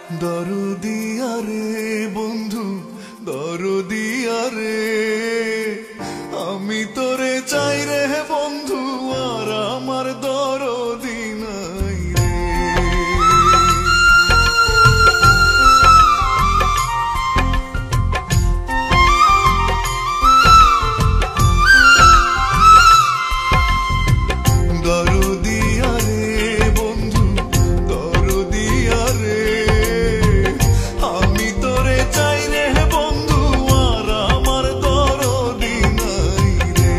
দরদিয়া রে বন্ধু দরদিয়া রে, আমি তোরে চাই রে বন্ধু, আর আমার দরদি নাই রে। দরদিয়া রে বন্ধু দরদিয়া রে, আমি তোরে চাই রে বন্ধু, আর আমার দরদি নাই রে।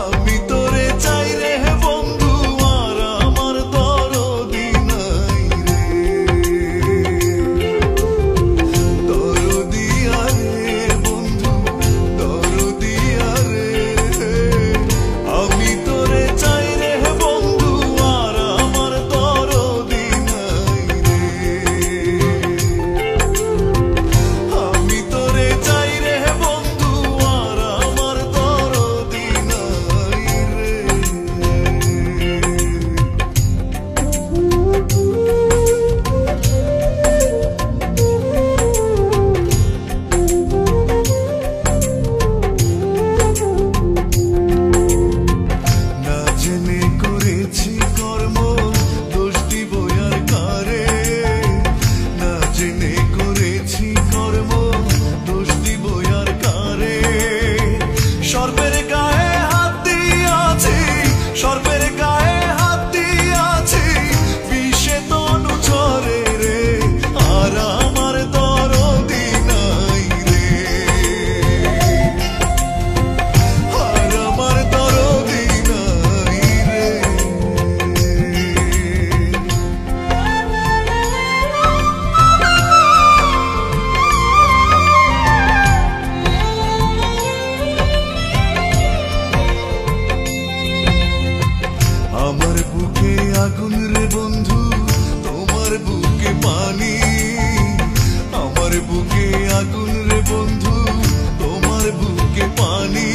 আমি তোরে চাই রে বন্ধু, আর আমার দরদি নাই রে। দরদিয়া রে বন্ধু দরদিয়া রে, আমি তোরে চাই রে বন্ধু, আর আমার দরদি নাই রে। আমি তোরে চাই রে বন্ধু, আর আমার দরদি নাই রে। না জেনে করেছি কর্ম, দোষ দিব আর কারে। না জেনে করেছি কর্ম, দোষ দিব আর কারে। সর্পের গায়ে হাত দিয়াছি, সর্পের গায়ে হাত দিয়াছি, বিষে তনু ঝরে রে, আর আমার দরদি নাই রে। আর আমার দরদি নাই রে। আমার বুকে আগুন রে বন্ধু, তোমার বুকে পানি। আমার বুকে আগুন রে বন্ধু, তোমার বুকে পানি।